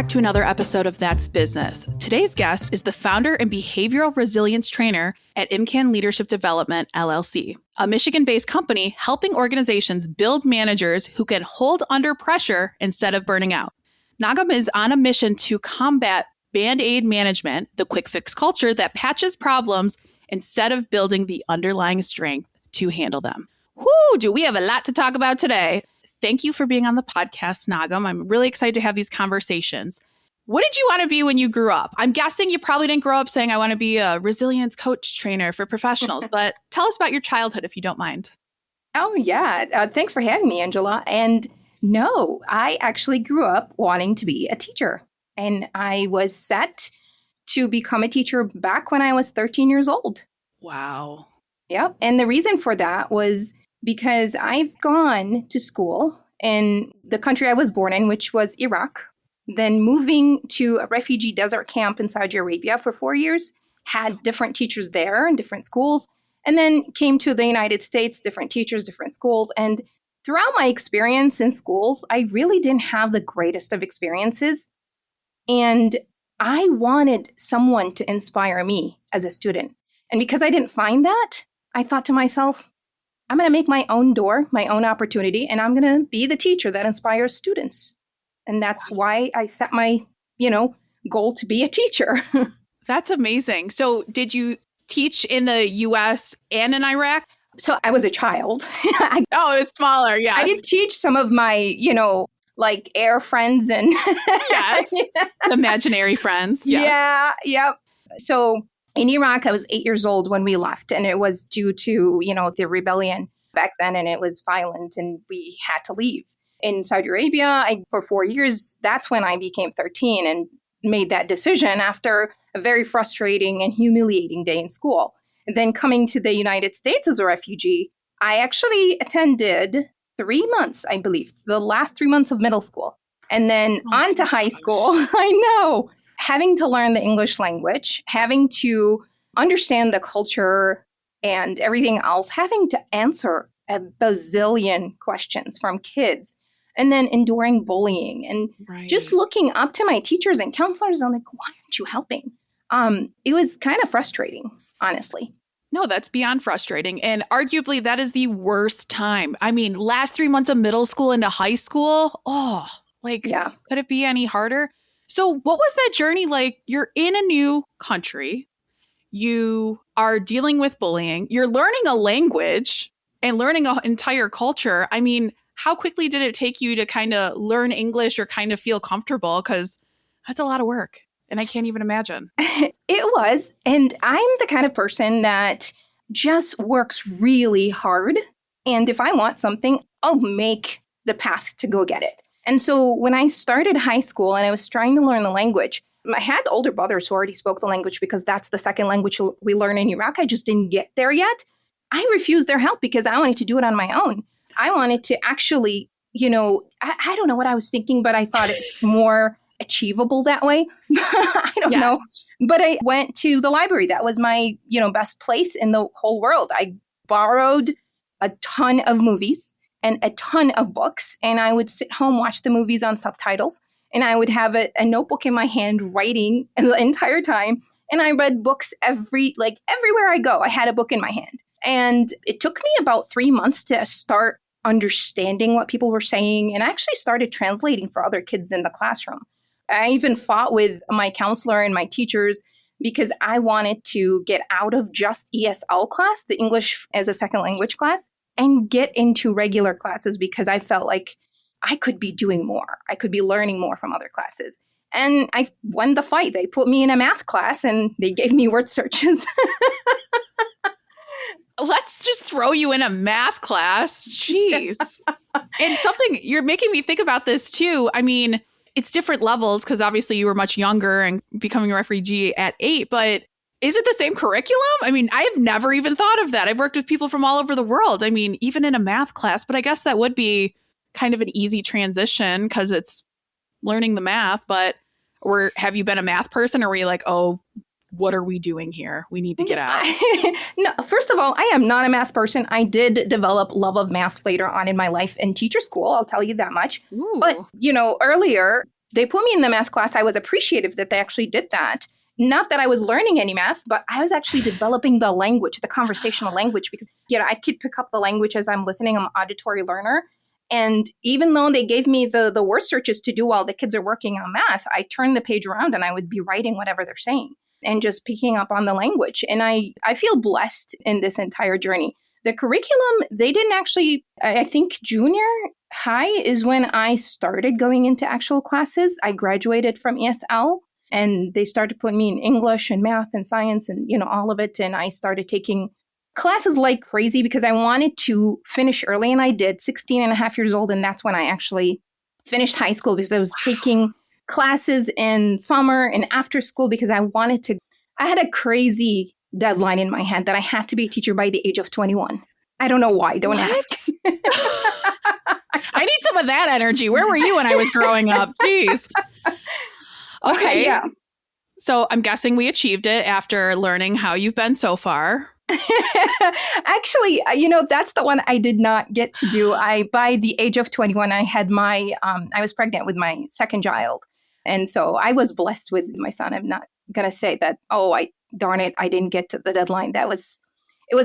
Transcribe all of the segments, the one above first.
to another episode of That's Business. Today's guest is the founder and behavioral resilience trainer at Imkan Leadership Development LLC, a Michigan-based company helping organizations build managers who can hold under pressure instead of burning out. Nagham is on a mission to combat Band-Aid management, the quick fix culture that patches problems instead of building the underlying strength to handle them. Whoo, do we have a lot to talk about today. Thank you for being on the podcast, Nagham. I'm really excited to have these conversations. What did you want to be when you grew up? I'm guessing you probably didn't grow up saying, I want to be a resilience coach trainer for professionals, but tell us about your childhood if you don't mind. Oh, yeah. Thanks for having me, Angela. And no, I actually grew up wanting to be a teacher. And I was set to become a teacher back when I was 13 years old. Wow. Yep. And the reason for that was because I've gone to school in the country I was born in, which was Iraq, then moving to a refugee desert camp in Saudi Arabia for 4 years, had different teachers there in different schools, and then came to the United States, different teachers, different schools. And throughout my experience in schools, I really didn't have the greatest of experiences. And I wanted someone to inspire me as a student. And because I didn't find that, I thought to myself, I'm going to make my own door, my own opportunity, and I'm going to be the teacher that inspires students. And that's why I set my, goal to be a teacher. That's amazing. So did you teach in the U.S. and in Iraq? So I was a child. It was smaller, yes. I did teach some of my, like air friends and yes, imaginary friends. Yeah. Yeah. Yep. So in Iraq, I was 8 years old when we left, and it was due to, the rebellion back then, and it was violent, and we had to leave. In Saudi Arabia, for 4 years, that's when I became 13 and made that decision after a very frustrating and humiliating day in school. And then coming to the United States as a refugee, I actually attended 3 months, I believe, the last 3 months of middle school, and then on to high school. I know. Having to learn the English language, having to understand the culture and everything else, having to answer a bazillion questions from kids, and then enduring bullying and just looking up to my teachers and counselors. I'm like, why aren't you helping? It was kind of frustrating, honestly. No, that's beyond frustrating. And arguably, that is the worst time. I mean, last 3 months of middle school into high school. Could it be any harder? So what was that journey like? You're in a new country. You are dealing with bullying. You're learning a language and learning an entire culture. I mean, how quickly did it take you to kind of learn English or kind of feel comfortable? Because that's a lot of work. And I can't even imagine. It was. And I'm the kind of person that just works really hard. And if I want something, I'll make the path to go get it. And so when I started high school and I was trying to learn the language, I had older brothers who already spoke the language because that's the second language we learn in Iraq. I just didn't get there yet. I refused their help because I wanted to do it on my own. I wanted to actually, I don't know what I was thinking, but I thought it's more achievable that way. I don't know. But I went to the library. That was my, best place in the whole world. I borrowed a ton of movies and a ton of books. And I would sit home, watch the movies on subtitles. And I would have a notebook in my hand writing the entire time. And I read books everywhere I go. I had a book in my hand. And it took me about 3 months to start understanding what people were saying. And I actually started translating for other kids in the classroom. I even fought with my counselor and my teachers because I wanted to get out of just ESL class, the English as a second language class, and get into regular classes because I felt like I could be doing more. I could be learning more from other classes. And I won the fight. They put me in a math class and they gave me word searches. Let's just throw you in a math class. Jeez. And you're making me think about this too. I mean, it's different levels because obviously you were much younger and becoming a refugee at 8, but is it the same curriculum? I mean, I have never even thought of that. I've worked with people from all over the world. I mean, even in a math class, but I guess that would be kind of an easy transition because it's learning the math. Or have you been a math person, or were you like, oh, what are we doing here? We need to get out. No, first of all, I am not a math person. I did develop love of math later on in my life in teacher school. I'll tell you that much. Ooh. But, earlier, they put me in the math class. I was appreciative that they actually did that. Not that I was learning any math, but I was actually developing the language, the conversational language, because, I could pick up the language as I'm listening. I'm an auditory learner. And even though they gave me the word searches to do while the kids are working on math, I turned the page around and I would be writing whatever they're saying and just picking up on the language. And I feel blessed in this entire journey. The curriculum, they didn't actually, I think junior high is when I started going into actual classes. I graduated from ESL and they started putting me in English and math and science and, all of it. And I started taking classes like crazy because I wanted to finish early. And I did, 16 and a half years old. And that's when I actually finished high school because I was taking classes in summer and after school because I had a crazy deadline in my head that I had to be a teacher by the age of 21. I don't know why. Don't ask. I need some of that energy. Where were you when I was growing up? Jeez. Okay. Yeah. So I'm guessing we achieved it after learning how you've been so far. Actually, that's the one I did not get to do. By the age of 21, I had I was pregnant with my second child. And so I was blessed with my son. I'm not going to say that, darn it, I didn't get to the deadline. It was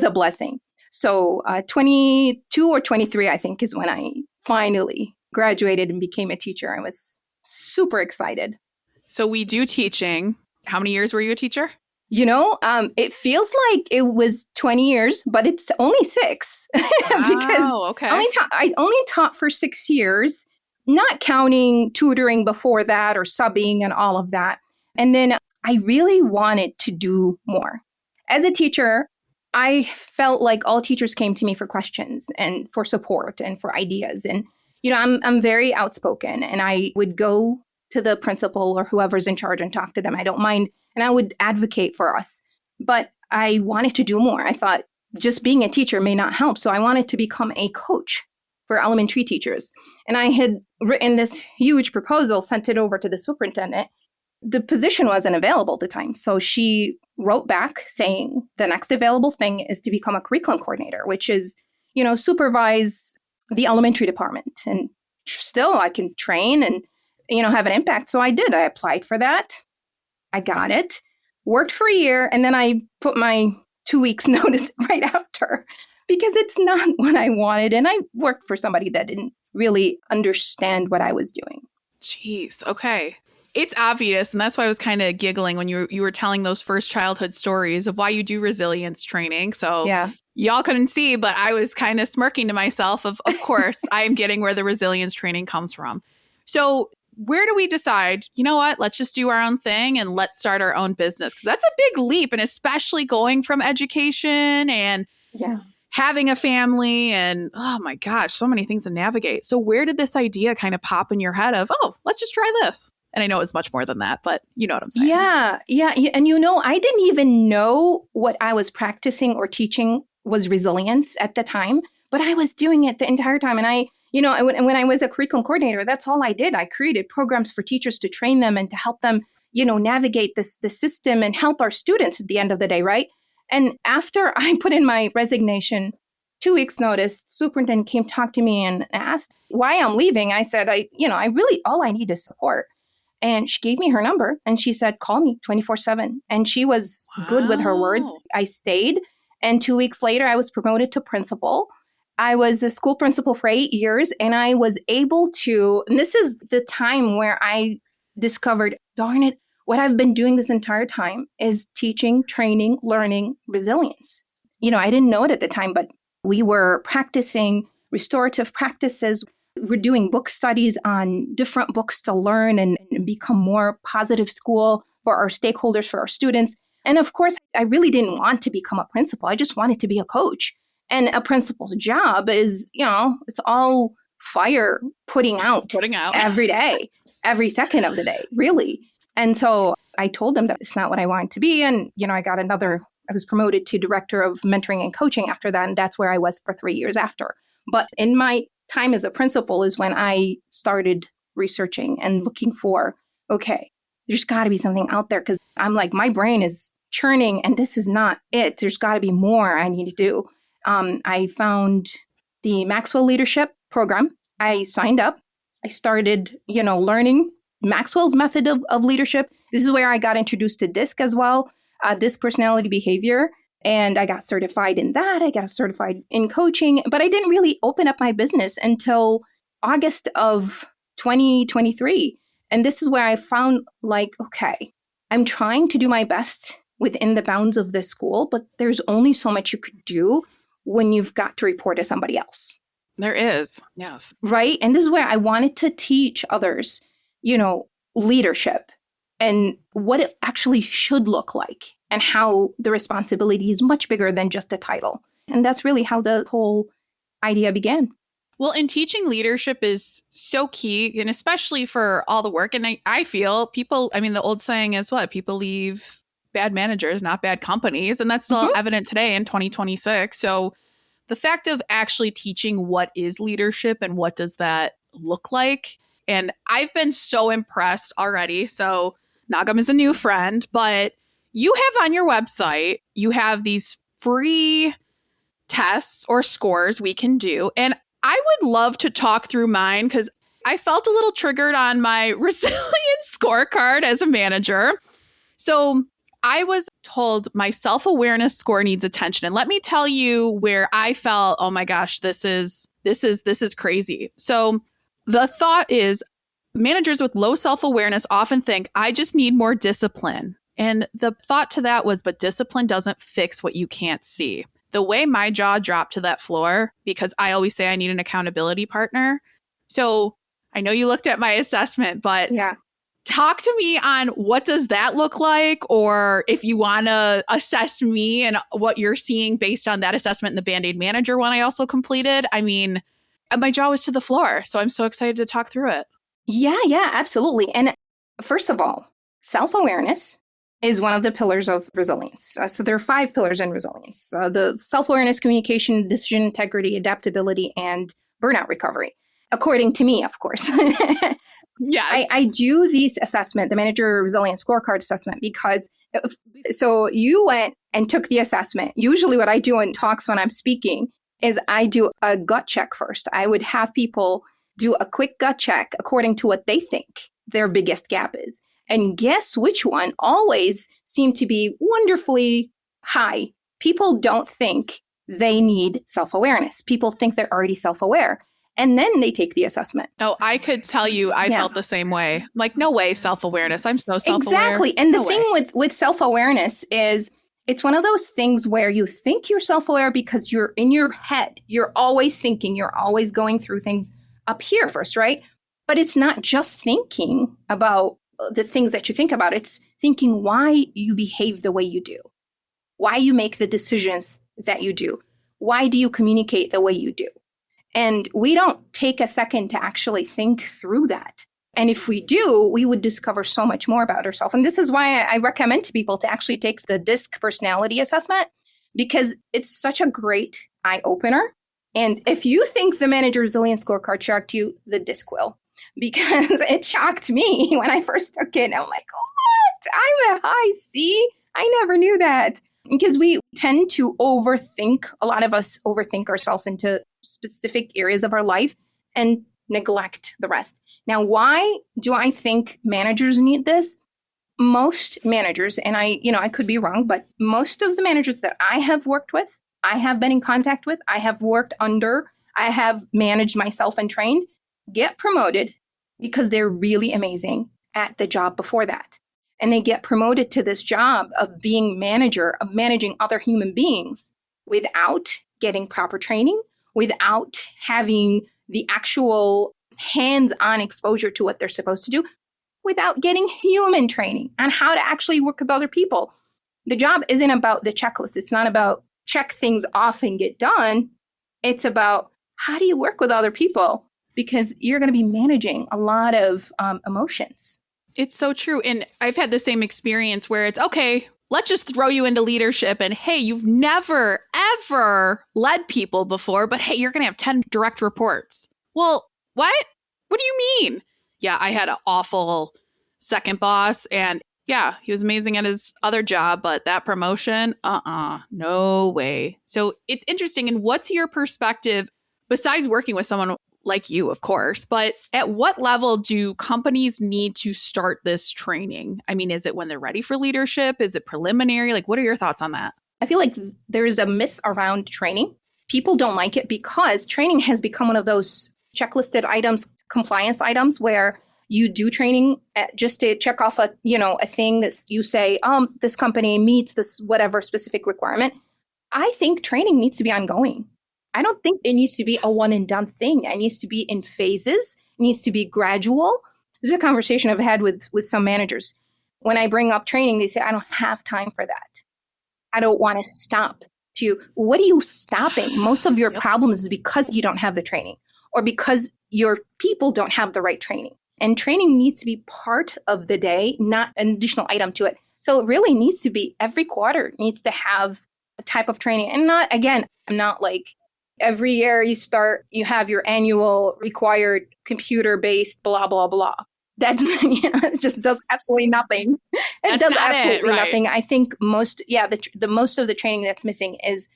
a blessing. So 22 or 23, I think, is when I finally graduated and became a teacher. I was super excited. So we do teaching. How many years were you a teacher? It feels like it was 20 years, but it's only 6 because okay. I only taught for 6 years, not counting tutoring before that or subbing and all of that. And then I really wanted to do more. As a teacher, I felt like all teachers came to me for questions and for support and for ideas. And, I'm very outspoken and I would go to the principal or whoever's in charge and talk to them. I don't mind. And I would advocate for us. But I wanted to do more. I thought just being a teacher may not help. So I wanted to become a coach for elementary teachers. And I had written this huge proposal, sent it over to the superintendent. The position wasn't available at the time. So she wrote back saying the next available thing is to become a curriculum coordinator, which is, supervise the elementary department. And still I can train and, have an impact. So I did. I applied for that. I got it, worked for a year, and then I put my 2 weeks notice right after because it's not what I wanted. And I worked for somebody that didn't really understand what I was doing. Jeez. Okay. It's obvious. And that's why I was kind of giggling when you were telling those first childhood stories of why you do resilience training. So yeah. Y'all couldn't see, but I was kind of smirking to myself of course, I am getting where the resilience training comes from. So where do we decide, you know what, let's just do our own thing and let's start our own business? Because that's a big leap. And especially going from education and having a family and, oh my gosh, so many things to navigate. So where did this idea kind of pop in your head of, let's just try this? And I know it's much more than that, but you know what I'm saying. Yeah. And I didn't even know what I was practicing or teaching was resilience at the time, but I was doing it the entire time. And when I was a curriculum coordinator, that's all I did. I created programs for teachers to train them and to help them, navigate the system and help our students at the end of the day, right? And after I put in my resignation, 2 weeks notice, the superintendent came talk to me and asked why I'm leaving. I said, all I need is support. And she gave me her number and she said, call me 24/7. And she was good with her words. I stayed. And 2 weeks later, I was promoted to principal. I was a school principal for 8 years and I was able to, and this is the time where I discovered, darn it, what I've been doing this entire time is teaching, training, learning resilience. I didn't know it at the time, but we were practicing restorative practices. We're doing book studies on different books to learn and become more positive school for our stakeholders, for our students. And of course, I really didn't want to become a principal. I just wanted to be a coach. And a principal's job is, it's all fire putting out every day, every second of the day, really. And so I told them that it's not what I wanted to be. And, I was promoted to director of mentoring and coaching after that. And that's where I was for 3 years after. But in my time as a principal is when I started researching and looking for, okay, there's got to be something out there because I'm like, my brain is churning and this is not it. There's got to be more I need to do. I found the Maxwell leadership program. I signed up. I started, learning Maxwell's method of leadership. This is where I got introduced to DISC as well, DISC personality behavior. And I got certified in that. I got certified in coaching, but I didn't really open up my business until August of 2023. And this is where I found okay, I'm trying to do my best within the bounds of this school, but there's only so much you could do when you've got to report to somebody else. There is. Yes. Right. And this is where I wanted to teach others, leadership and what it actually should look like and how the responsibility is much bigger than just a title. And that's really how the whole idea began. Well, and teaching leadership is so key, and especially for all the work. And I feel people, the old saying is what? People leave bad managers, not bad companies. And that's still evident today in 2026. So the fact of actually teaching what is leadership and what does that look like. And I've been so impressed already. So Nagham is a new friend, but you have on your website, you have these free tests or scores we can do. And I would love to talk through mine because I felt a little triggered on my resilience scorecard as a manager. So I was told my self-awareness score needs attention. And let me tell you where I felt, oh my gosh, this is crazy. So the thought is managers with low self-awareness often think, I just need more discipline. And the thought to that was, but discipline doesn't fix what you can't see. The way my jaw dropped to that floor, because I always say I need an accountability partner. So I know you looked at my assessment, but talk to me on what does that look like? Or if you want to assess me and what you're seeing based on that assessment in the Band-Aid Manager one I also completed. My jaw was to the floor. So I'm so excited to talk through it. Yeah, absolutely. And first of all, self-awareness is one of the pillars of resilience. So there are 5 pillars in resilience. The self-awareness, communication, decision integrity, adaptability, and burnout recovery. According to me, of course. Yes. I do this assessment, the manager resilience scorecard assessment, because so you went and took the assessment. Usually what I do in talks when I'm speaking is I do a gut check first. I would have people do a quick gut check according to what they think their biggest gap is. And guess which one always seemed to be wonderfully high. People don't think they need self-awareness. People think they're already self-aware. And then they take the assessment. Oh, I could tell you I felt the same way. Like, no way, self-awareness. I'm so self-aware. Exactly. And the thing with self-awareness is it's one of those things where you think you're self-aware because you're in your head. You're always thinking. You're always going through things up here first, right? But it's not just thinking about the things that you think about. It's thinking why you behave the way you do, why you make the decisions that you do, why do you communicate the way you do. And we don't take a second to actually think through that. And if we do, we would discover so much more about ourselves. And this is why I recommend to people to actually take the DISC personality assessment, because it's such a great eye opener. And if you think the manager resilience scorecard shocked you, the DISC will, because it shocked me when I first took it. I'm like, what? I'm a high C? I never knew that. Because we tend to overthink. A lot of us overthink ourselves into specific areas of our life and neglect the rest. Now, why do I think managers need this? Most managers, and I could be wrong, but most of the managers that I have worked with, I have been in contact with, I have worked under, I have managed myself and trained, get promoted because they're really amazing at the job before that. And they get promoted to this job of being manager, of managing other human beings without getting proper training, without having the actual hands-on exposure to what they're supposed to do, without getting human training on how to actually work with other people. The job isn't about the checklist. It's not about check things off and get done. It's about how do you work with other people? Because you're going to be managing a lot of emotions. It's so true. And I've had the same experience where it's, okay, let's just throw you into leadership. And hey, you've never, ever led people before, but hey, you're going to have 10 direct reports. Well, what? What do you mean? Yeah, I had an awful second boss. And yeah, he was amazing at his other job, but that promotion, no way. So it's interesting. And what's your perspective, besides working with someone like you, of course. But at what level do companies need to start this training? I mean, is it when they're ready for leadership? Is it preliminary? Like, what are your thoughts on that? I feel like there's a myth around training. People don't like it because training has become one of those checklisted items, compliance items, where you do training just to check off a thing that you say, this company meets this whatever specific requirement. I think training needs to be ongoing. I don't think it needs to be a one and done thing. It needs to be in phases. It needs to be gradual. This is a conversation I've had with some managers. When I bring up training, they say, I don't have time for that. I don't want to stop. What are you stopping? Most of your problems is because you don't have the training or because your people don't have the right training. And training needs to be part of the day, not an additional item to it. So it really needs to be every quarter needs to have a type of training. And I'm not like every year you have your annual required computer-based blah, blah, blah. That's, it just does absolutely nothing. It does absolutely nothing. I think the most of the training that's missing is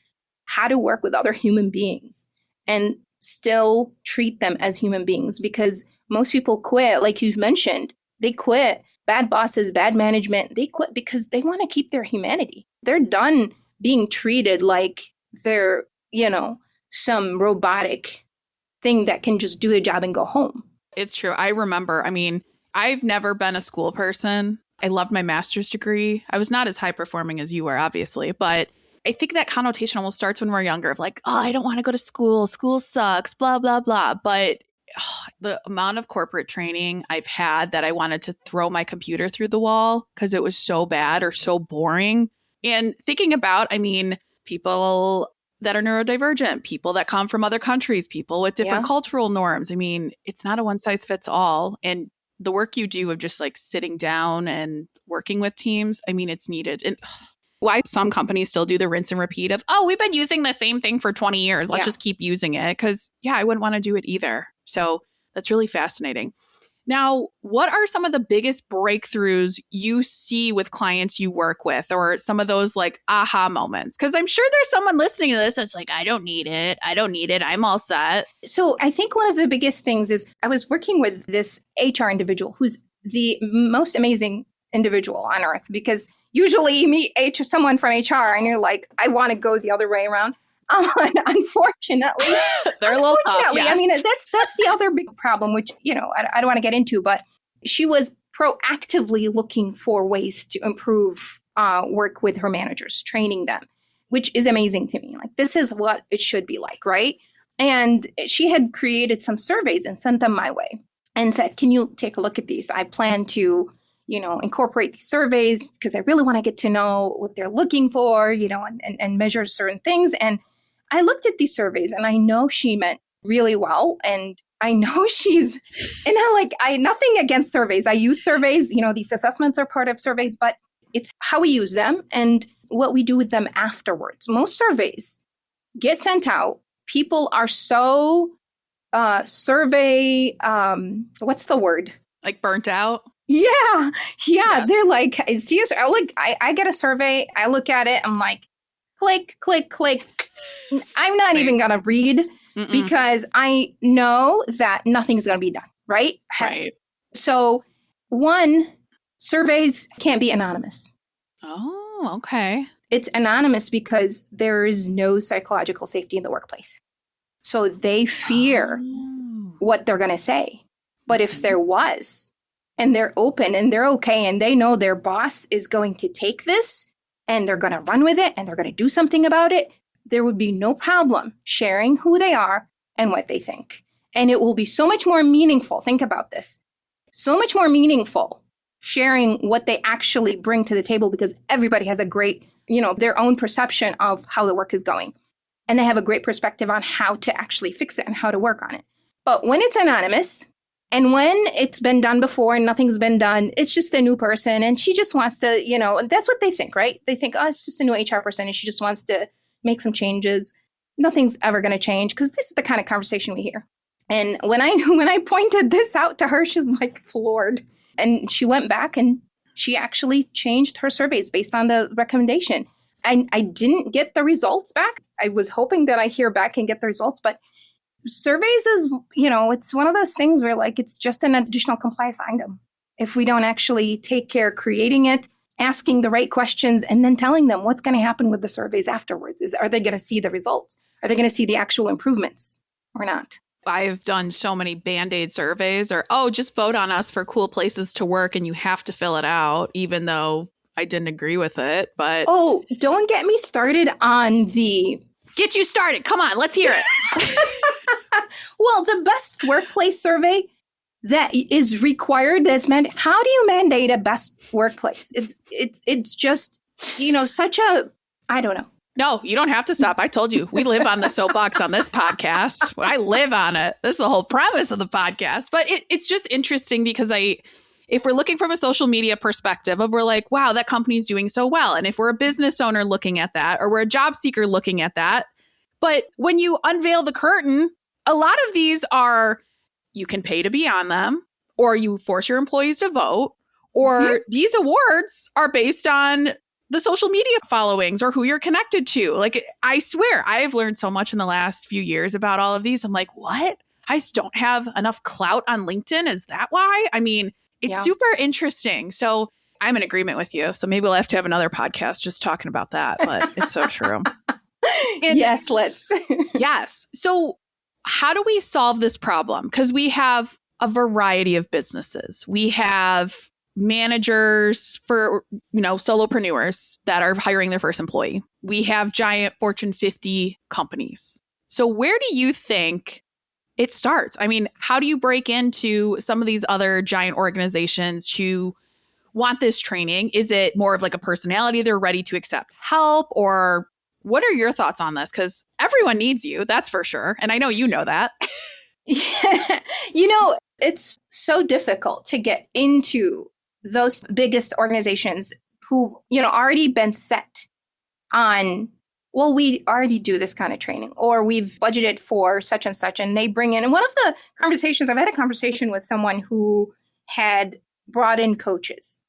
how to work with other human beings and still treat them as human beings, because most people quit, like you mentioned, they quit. Bad bosses, bad management, they quit because they want to keep their humanity. They're done being treated like they're, some robotic thing that can just do the job and go home. It's true. I remember, I've never been a school person. I loved my master's degree. I was not as high performing as you were, obviously, but I think that connotation almost starts when we're younger of like, oh, I don't want to go to school. School sucks, blah, blah, blah. But the amount of corporate training I've had that I wanted to throw my computer through the wall because it was so bad or so boring. And thinking about, people that are neurodivergent, people that come from other countries, people with different cultural norms. It's not a one size fits all. And the work you do of just like sitting down and working with teams, it's needed. And why some companies still do the rinse and repeat of, oh, we've been using the same thing for 20 years. Let's just keep using it. Because, I wouldn't want to do it either. So that's really fascinating. Now, what are some of the biggest breakthroughs you see with clients you work with, or some of those like aha moments? Because I'm sure there's someone listening to this that's like, I don't need it. I'm all set. So I think one of the biggest things is I was working with this HR individual who's the most amazing individual on earth, because usually you meet someone from HR and you're like, I want to go the other way around. Unfortunately, they're a little tough. Yes. That's the other big problem, which, I don't want to get into, but she was proactively looking for ways to improve work with her managers, training them, which is amazing to me. Like, this is what it should be like, right? And she had created some surveys and sent them my way and said, can you take a look at these? I plan to incorporate these surveys because I really want to get to know what they're looking for, and measure certain things. And I looked at these surveys and I know she meant really well. And I know nothing against surveys. I use surveys, these assessments are part of surveys, but it's how we use them and what we do with them afterwards. Most surveys get sent out. People are so what's the word? Like burnt out? Yeah. They're like, I get a survey. I look at it. I'm like, click, click, click. I'm not even going to read because I know that nothing's going to be done. Right. Right. So surveys can't be anonymous. Oh, okay. It's anonymous because there is no psychological safety in the workplace. So they fear what they're going to say. But if there was, and they're open and they're okay, and they know their boss is going to take this and they're going to run with it and they're going to do something about it, there would be no problem sharing who they are and what they think. And it will be so much more meaningful. Think about this. So much more meaningful sharing what they actually bring to the table, because everybody has a great, their own perception of how the work is going. And they have a great perspective on how to actually fix it and how to work on it. But when it's anonymous, and when it's been done before and nothing's been done, it's just a new person and she just wants to, that's what they think, right? They think, oh, it's just a new HR person and she just wants to make some changes. Nothing's ever going to change, because this is the kind of conversation we hear. And when I pointed this out to her, she's like floored. And she went back and she actually changed her surveys based on the recommendation. I didn't get the results back. I was hoping that I hear back and get the results, but surveys is, it's one of those things where like it's just an additional compliance item. If we don't actually take care of creating it, asking the right questions, and then telling them what's going to happen with the surveys afterwards. Are they going to see the results? Are they going to see the actual improvements or not? I've done so many Band-Aid surveys or, just vote on us for cool places to work and you have to fill it out, even though I didn't agree with it. But don't get me started on the... Get you started. Come on, let's hear it. Well, the best workplace survey that is required, how do you mandate a best workplace? It's just, such a, I don't know. No, you don't have to stop. I told you, we live on the soapbox on this podcast. I live on it. This is the whole premise of the podcast. But it's just interesting because if we're looking from a social media perspective we're like, wow, that company's doing so well. And if we're a business owner looking at that, or we're a job seeker looking at that, but when you unveil the curtain, a lot of these are, you can pay to be on them, or you force your employees to vote, or these awards are based on the social media followings or who you're connected to. Like, I swear, I've learned so much in the last few years about all of these. I'm like, what? I just don't have enough clout on LinkedIn. Is that why? I mean, it's super interesting. So I'm in agreement with you. So maybe we'll have to have another podcast just talking about that. But it's so true. Yes, let's. Yes. So how do we solve this problem? Because we have a variety of businesses. We have managers for, solopreneurs that are hiring their first employee. We have giant Fortune 50 companies. So where do you think it starts? I mean, how do you break into some of these other giant organizations to want this training? Is it more of like a personality they're ready to accept help? Or what are your thoughts on this? Because everyone needs you, that's for sure. And I know you know that. Yeah. It's so difficult to get into those biggest organizations who've, already been set on, well, we already do this kind of training, or we've budgeted for such and such, and they bring in. And one of the conversations, I've had a conversation with someone who had brought in coaches.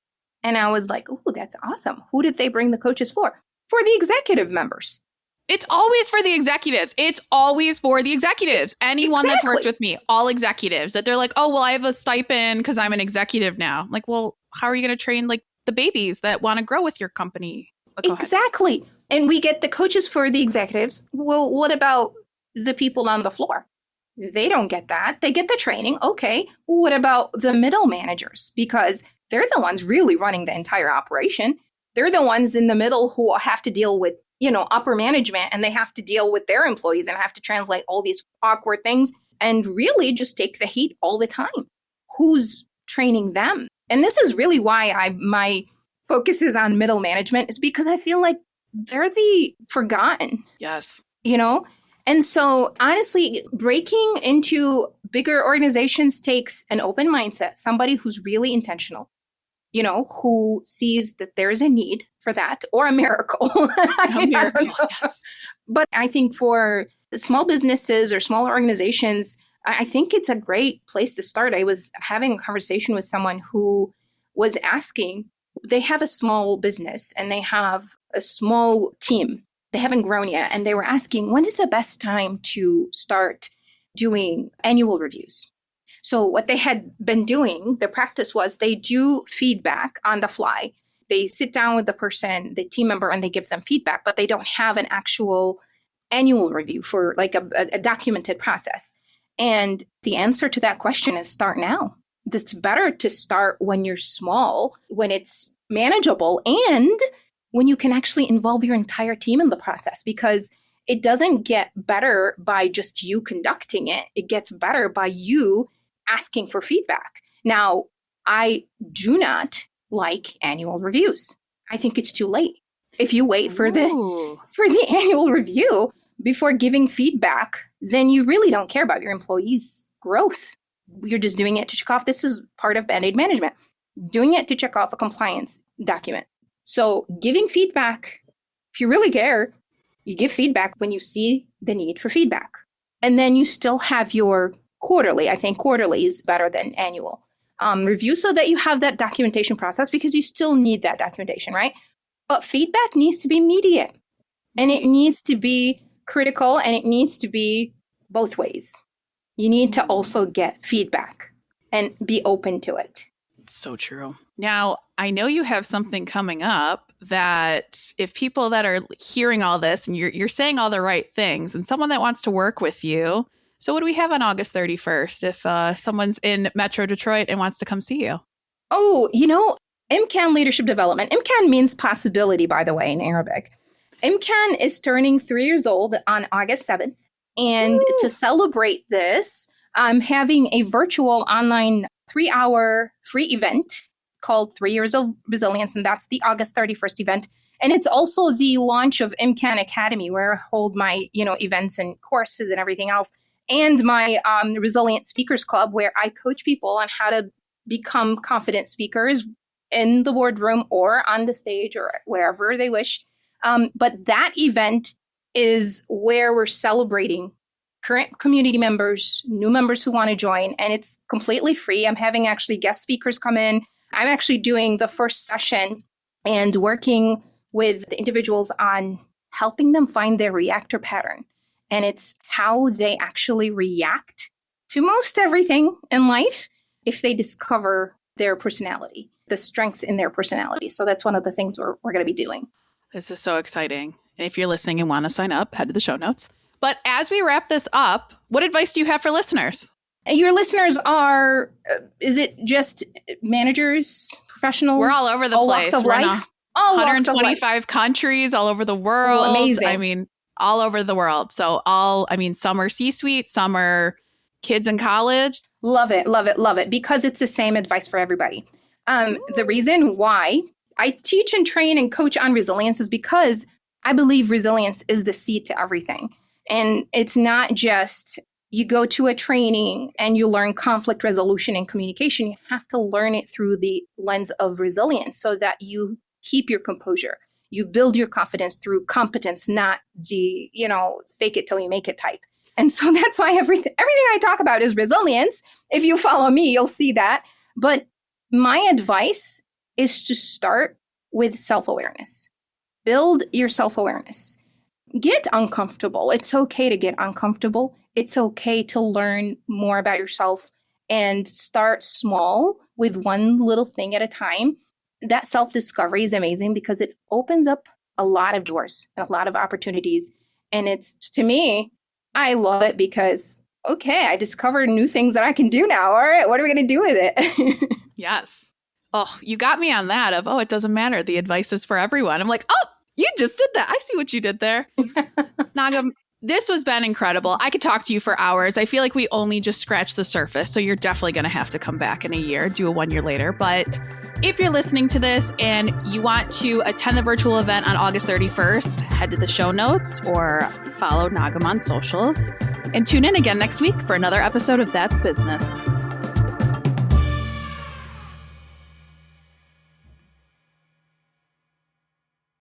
And I was like, oh, that's awesome. Who did they bring the coaches for? For the executive members. It's always for the executives. It's always for the executives. Anyone that's worked with me, all executives, that they're like, oh, well, I have a stipend because I'm an executive now. I'm like, well, how are you going to train like the babies that want to grow with your company? Exactly. And we get the coaches for the executives. Well, what about the people on the floor? They don't get that. They get the training. Okay. What about the middle managers? Because they're the ones really running the entire operation. They're the ones in the middle who have to deal with, upper management, and they have to deal with their employees and have to translate all these awkward things and really just take the heat all the time. Who's training them? And this is really why my focus is on middle management, is because I feel like they're the forgotten. Yes. And so honestly, breaking into bigger organizations takes an open mindset, somebody who's really intentional, who sees that there's a need for that, or a miracle. A miracle, yes. But I think for small businesses or small organizations, I think it's a great place to start. I was having a conversation with someone who was asking, they have a small business and they have a small team. They haven't grown yet. And they were asking, when is the best time to start doing annual reviews? So what they had been doing, the practice was they do feedback on the fly. They sit down with the person, the team member, and they give them feedback, but they don't have an actual annual review for like a documented process. And the answer to that question is start now. It's better to start when you're small, when it's manageable, and when you can actually involve your entire team in the process, because it doesn't get better by just you conducting it. It gets better by you asking for feedback. Now, I do not like annual reviews. I think it's too late. If you wait for the annual review before giving feedback, then you really don't care about your employees' growth. You're just doing it to check off. This is part of Band-Aid management, doing it to check off a compliance document. So giving feedback, if you really care, you give feedback when you see the need for feedback. And then you still have your quarterly. I think quarterly is better than annual review, so that you have that documentation process, because you still need that documentation, right? But feedback needs to be immediate, and it needs to be critical, and it needs to be both ways. You need to also get feedback and be open to it. It's so true. Now, I know you have something coming up that if people that are hearing all this and you're saying all the right things and someone that wants to work with you. So what do we have on August 31st if someone's in Metro Detroit and wants to come see you? Oh, Imkan Leadership Development. Imkan means possibility, by the way, in Arabic. Imkan is turning 3 years old on August 7th. And to celebrate this, I'm having a virtual online 3-hour free event called 3 Years of Resilience. And that's the August 31st event. And it's also the launch of Imkan Academy, where I hold my, events and courses and everything else. And my Resilient Speakers Club, where I coach people on how to become confident speakers in the boardroom or on the stage or wherever they wish. But that event is where we're celebrating current community members, new members who want to join, and it's completely free. I'm having actually guest speakers come in. I'm actually doing the first session and working with the individuals on helping them find their reactor pattern. And it's how they actually react to most everything in life if they discover their personality, the strength in their personality. So that's one of the things we're going to be doing. This is so exciting. And if you're listening and want to sign up, head to the show notes. But as we wrap this up, what advice do you have for listeners? Your listeners are, is it just managers, professionals? We're all over the place. Walks of We're life? in 125 countries all over the world. Oh, amazing. I mean, all over the world. So some are C-suite, some are kids in college. Love it, love it, love it. Because it's the same advice for everybody. The reason why I teach and train and coach on resilience is because I believe resilience is the seed to everything. And it's not just you go to a training and you learn conflict resolution and communication. You have to learn it through the lens of resilience so that you keep your composure. You build your confidence through competence, not the, fake it till you make it type. And so that's why everything I talk about is resilience. If you follow me, you'll see that. But my advice is to start with self-awareness. Build your self-awareness. Get uncomfortable. It's okay to get uncomfortable. It's okay to learn more about yourself and start small with one little thing at a time. That self-discovery is amazing because it opens up a lot of doors and a lot of opportunities. And it's, to me, I love it because, okay, I discovered new things that I can do now. All right, what are we going to do with it? Yes. Oh, you got me on that of, it doesn't matter. The advice is for everyone. I'm like, you just did that. I see what you did there. Nagham, this has been incredible. I could talk to you for hours. I feel like we only just scratched the surface. So you're definitely going to have to come back in a year, do a 1 year later. But if you're listening to this and you want to attend the virtual event on August 31st, head to the show notes or follow Nagham on socials. And tune in again next week for another episode of That's Business.